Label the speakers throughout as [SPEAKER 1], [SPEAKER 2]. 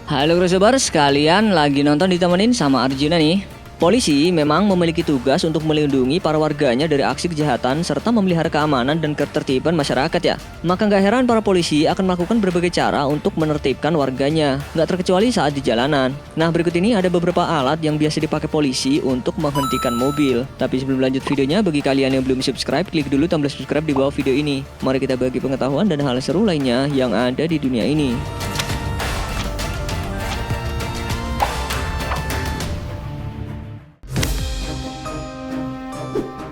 [SPEAKER 1] Halo Cruisers, kalian lagi nonton ditemenin sama Arjuna nih. Polisi memang memiliki tugas untuk melindungi para warganya dari aksi kejahatan serta memelihara keamanan dan ketertiban masyarakat ya. Maka nggak heran para polisi akan melakukan berbagai cara untuk menertibkan warganya, nggak terkecuali saat di jalanan. Nah, berikut ini ada beberapa alat yang biasa dipakai polisi untuk menghentikan mobil. Tapi sebelum lanjut videonya, bagi kalian yang belum subscribe, klik dulu tombol subscribe di bawah video ini. Mari kita bagi pengetahuan dan hal seru lainnya yang ada di dunia ini.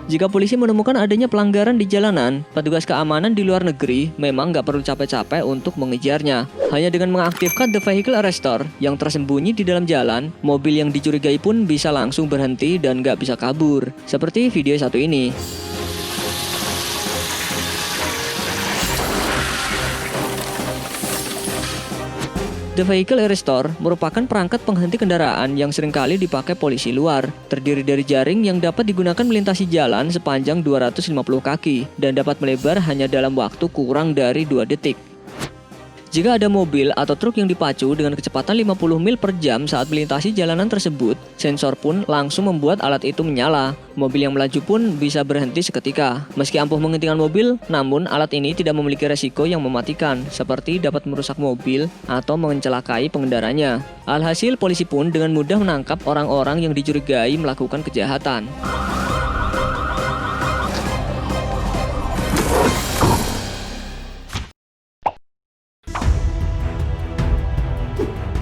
[SPEAKER 1] Jika polisi menemukan adanya pelanggaran di jalanan, petugas keamanan di luar negeri memang nggak perlu capek-capek untuk mengejarnya. Hanya dengan mengaktifkan The Vehicle Arrestor yang tersembunyi di dalam jalan, mobil yang dicurigai pun bisa langsung berhenti dan nggak bisa kabur. Seperti video satu ini. The Vehicle Arrestor merupakan perangkat penghenti kendaraan yang seringkali dipakai polisi luar. Terdiri dari jaring yang dapat digunakan melintasi jalan sepanjang 250 kaki dan dapat melebar hanya dalam waktu kurang dari 2 detik. Jika ada mobil atau truk yang dipacu dengan kecepatan 50 mil per jam saat melintasi jalanan tersebut, sensor pun langsung membuat alat itu menyala. Mobil yang melaju pun bisa berhenti seketika. Meski ampuh menghentikan mobil, namun alat ini tidak memiliki resiko yang mematikan, seperti dapat merusak mobil atau mencelakai pengendaranya. Alhasil, polisi pun dengan mudah menangkap orang-orang yang dicurigai melakukan kejahatan.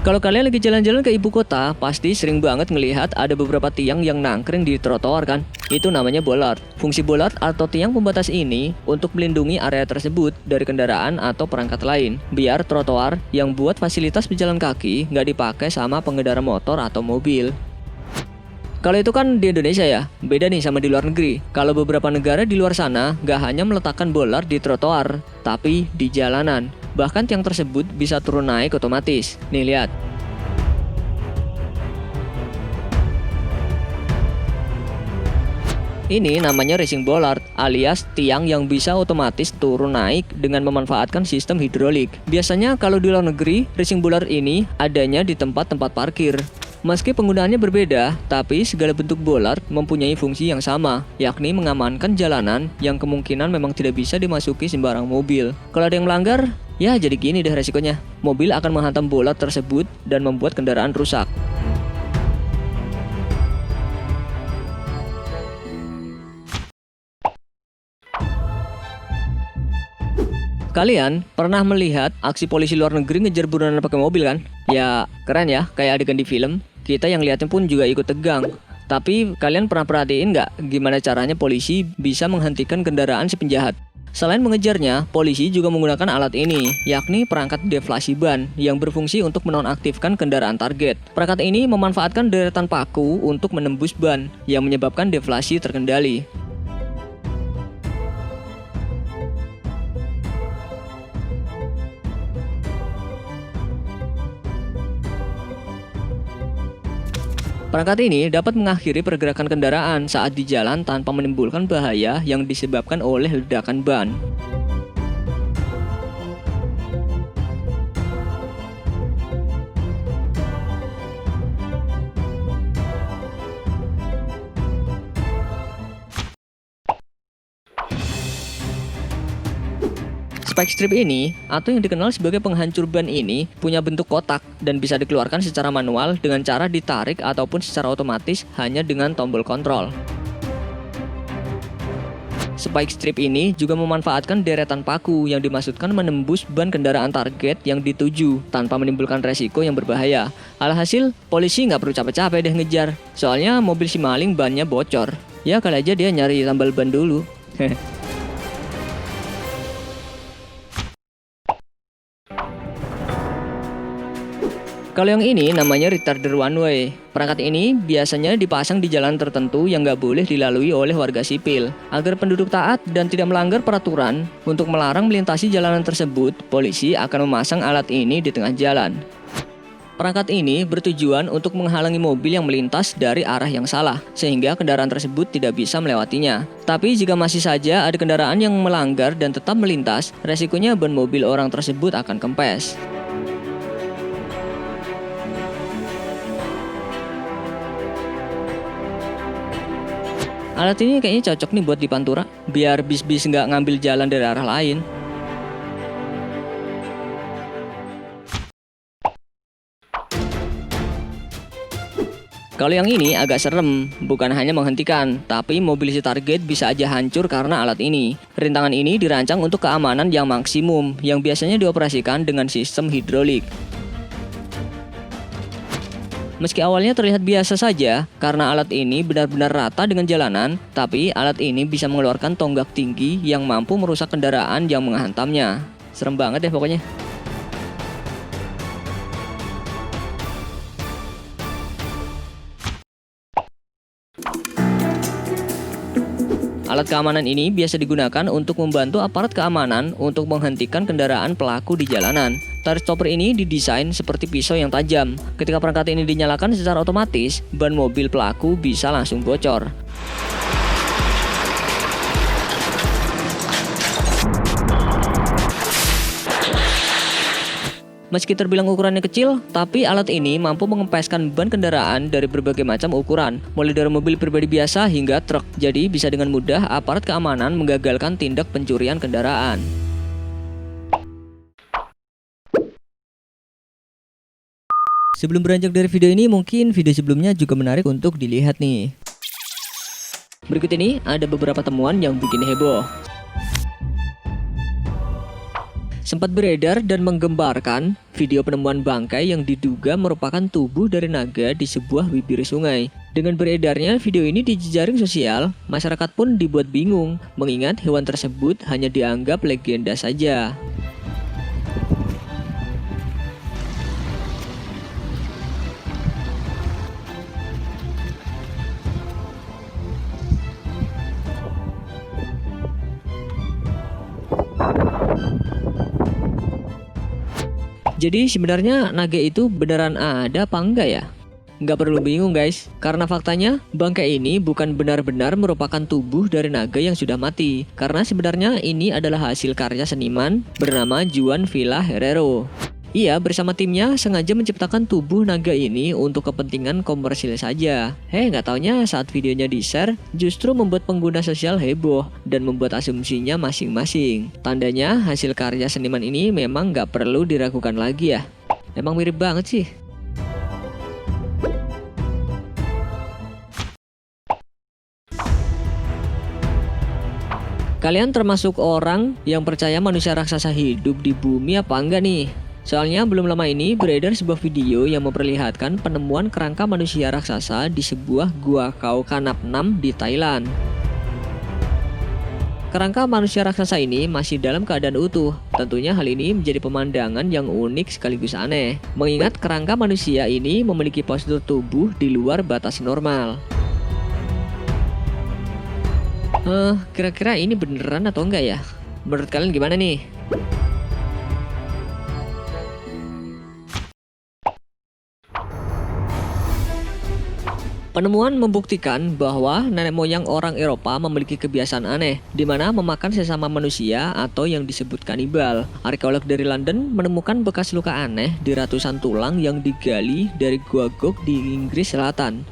[SPEAKER 1] Kalau kalian lagi jalan-jalan ke ibu kota, pasti sering banget ngelihat ada beberapa tiang yang nangkring di trotoar kan? Itu namanya bollard. Fungsi bollard atau tiang pembatas ini untuk melindungi area tersebut dari kendaraan atau perangkat lain. Biar trotoar yang buat fasilitas pejalan kaki nggak dipakai sama pengendara motor atau mobil. Kalau itu kan di Indonesia ya, beda nih sama di luar negeri. Kalau beberapa negara di luar sana nggak hanya meletakkan bollard di trotoar, tapi di jalanan. Bahkan tiang tersebut bisa turun naik otomatis. Nih lihat. Ini namanya racing bollard alias tiang yang bisa otomatis turun naik dengan memanfaatkan sistem hidrolik. Biasanya kalau di luar negeri, racing bollard ini adanya di tempat-tempat parkir. Meski penggunaannya berbeda, tapi segala bentuk bollard mempunyai fungsi yang sama, yakni mengamankan jalanan yang kemungkinan memang tidak bisa dimasuki sembarang mobil. Kalau ada yang melanggar, ya jadi gini deh resikonya. Mobil akan menghantam bollard tersebut dan membuat kendaraan rusak. Kalian pernah melihat aksi polisi luar negeri ngejar buronan pakai mobil kan? Ya keren ya, kayak adegan di film. Kita yang lihatnya pun juga ikut tegang. Tapi kalian pernah perhatiin nggak gimana caranya polisi bisa menghentikan kendaraan si penjahat? Selain mengejarnya, polisi juga menggunakan alat ini, yakni perangkat deflasi ban yang berfungsi untuk menonaktifkan kendaraan target. Perangkat ini memanfaatkan deretan paku untuk menembus ban yang menyebabkan deflasi terkendali. Perangkat ini dapat mengakhiri pergerakan kendaraan saat di jalan tanpa menimbulkan bahaya yang disebabkan oleh ledakan ban. Spike strip ini, atau yang dikenal sebagai penghancur ban ini, punya bentuk kotak dan bisa dikeluarkan secara manual dengan cara ditarik ataupun secara otomatis hanya dengan tombol kontrol. Spike strip ini juga memanfaatkan deretan paku yang dimaksudkan menembus ban kendaraan target yang dituju tanpa menimbulkan resiko yang berbahaya. Alhasil, polisi nggak perlu capek-capek deh ngejar, soalnya mobil si maling bannya bocor. Ya kali aja dia nyari tambal ban dulu. Kalau yang ini namanya retarder one way. Perangkat ini biasanya dipasang di jalan tertentu yang nggak boleh dilalui oleh warga sipil. Agar penduduk taat dan tidak melanggar peraturan, untuk melarang melintasi jalanan tersebut, polisi akan memasang alat ini di tengah jalan. Perangkat ini bertujuan untuk menghalangi mobil yang melintas dari arah yang salah, sehingga kendaraan tersebut tidak bisa melewatinya. Tapi jika masih saja ada kendaraan yang melanggar dan tetap melintas, resikonya ban mobil orang tersebut akan kempes. Alat ini kayaknya cocok nih buat di Pantura, biar bis-bis nggak ngambil jalan dari arah lain. Kalau yang ini agak serem, bukan hanya menghentikan, tapi mobil si target bisa aja hancur karena alat ini. Rintangan ini dirancang untuk keamanan yang maksimum, yang biasanya dioperasikan dengan sistem hidrolik. Meski awalnya terlihat biasa saja, karena alat ini benar-benar rata dengan jalanan, tapi alat ini bisa mengeluarkan tonggak tinggi yang mampu merusak kendaraan yang menghantamnya. Serem banget deh pokoknya. Alat keamanan ini biasa digunakan untuk membantu aparat keamanan untuk menghentikan kendaraan pelaku di jalanan. Tire stopper ini didesain seperti pisau yang tajam. Ketika perangkat ini dinyalakan secara otomatis, ban mobil pelaku bisa langsung bocor. Meski terbilang ukurannya kecil, tapi alat ini mampu mengempeskan ban kendaraan dari berbagai macam ukuran, mulai dari mobil pribadi biasa hingga truk. Jadi bisa dengan mudah aparat keamanan menggagalkan tindak pencurian kendaraan. Sebelum beranjak dari video ini, mungkin video sebelumnya juga menarik untuk dilihat nih. Berikut ini ada beberapa temuan yang bikin heboh. Sempat beredar dan menggembarkan video penemuan bangkai yang diduga merupakan tubuh dari naga di sebuah bibir sungai. Dengan beredarnya video ini di jejaring sosial, masyarakat pun dibuat bingung, mengingat hewan tersebut hanya dianggap legenda saja. Jadi sebenarnya naga itu beneran ada apa enggak ya? Nggak perlu bingung guys, karena faktanya bangkai ini bukan benar-benar merupakan tubuh dari naga yang sudah mati. Karena sebenarnya ini adalah hasil karya seniman bernama Juan Villa Herrero. Ia bersama timnya sengaja menciptakan tubuh naga ini untuk kepentingan komersil saja. Nggak taunya saat videonya di-share justru membuat pengguna sosial heboh dan membuat asumsinya masing-masing. Tandanya hasil karya seniman ini memang nggak perlu diragukan lagi ya. Emang mirip banget sih. Kalian termasuk orang yang percaya manusia raksasa hidup di bumi apa enggak nih? Soalnya belum lama ini beredar sebuah video yang memperlihatkan penemuan kerangka manusia raksasa di sebuah gua Khao Kanap 6 di Thailand. Kerangka manusia raksasa ini masih dalam keadaan utuh. Tentunya hal ini menjadi pemandangan yang unik sekaligus aneh, mengingat kerangka manusia ini memiliki postur tubuh di luar batas normal. Kira-kira ini beneran atau enggak ya? Menurut kalian gimana nih? Penemuan membuktikan bahwa nenek moyang orang Eropa memiliki kebiasaan aneh, di mana memakan sesama manusia atau yang disebut kanibal. Arkeolog dari London menemukan bekas luka aneh di ratusan tulang yang digali dari Gua Gok di Inggris Selatan.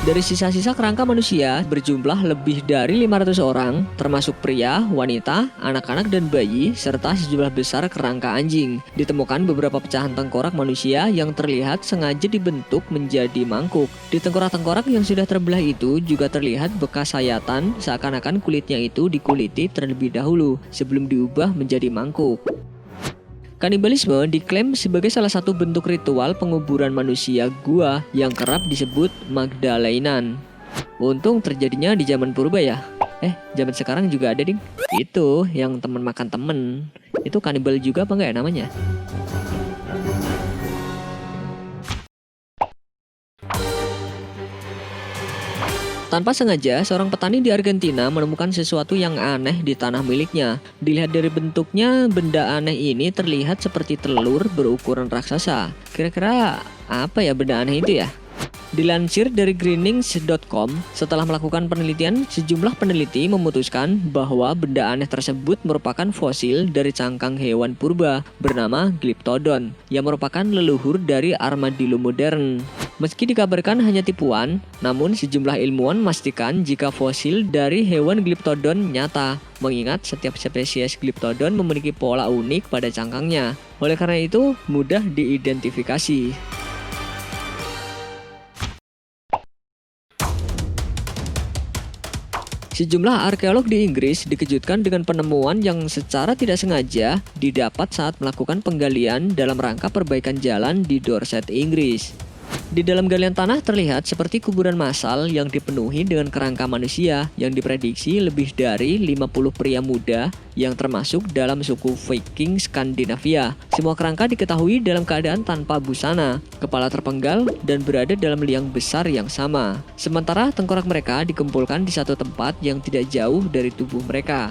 [SPEAKER 1] Dari sisa-sisa kerangka manusia berjumlah lebih dari 500 orang, termasuk pria, wanita, anak-anak dan bayi, serta sejumlah besar kerangka anjing. Ditemukan beberapa pecahan tengkorak manusia yang terlihat sengaja dibentuk menjadi mangkuk. Di tengkorak-tengkorak yang sudah terbelah itu juga terlihat bekas sayatan, seakan-akan kulitnya itu dikuliti terlebih dahulu sebelum diubah menjadi mangkuk. Kanibalisme diklaim sebagai salah satu bentuk ritual penguburan manusia gua yang kerap disebut Magdalenan. Untung terjadinya di zaman purba ya. Zaman sekarang juga ada ding. Itu yang temen makan temen. Itu kanibal juga apa enggak ya namanya? Tanpa sengaja, seorang petani di Argentina menemukan sesuatu yang aneh di tanah miliknya. Dilihat dari bentuknya, benda aneh ini terlihat seperti telur berukuran raksasa. Kira-kira apa ya benda aneh itu ya? Dilansir dari greenings.com, setelah melakukan penelitian, sejumlah peneliti memutuskan bahwa benda aneh tersebut merupakan fosil dari cangkang hewan purba bernama Glyptodon, yang merupakan leluhur dari armadillo modern. Meski dikabarkan hanya tipuan, namun sejumlah ilmuwan memastikan jika fosil dari hewan Glyptodon nyata, mengingat setiap spesies Glyptodon memiliki pola unik pada cangkangnya. Oleh karena itu, mudah diidentifikasi. Sejumlah arkeolog di Inggris dikejutkan dengan penemuan yang secara tidak sengaja didapat saat melakukan penggalian dalam rangka perbaikan jalan di Dorset, Inggris. Di dalam galian tanah terlihat seperti kuburan massal yang dipenuhi dengan kerangka manusia yang diprediksi lebih dari 50 pria muda yang termasuk dalam suku Viking Skandinavia. Semua kerangka diketahui dalam keadaan tanpa busana, kepala terpenggal, dan berada dalam liang besar yang sama. Sementara tengkorak mereka dikumpulkan di satu tempat yang tidak jauh dari tubuh mereka.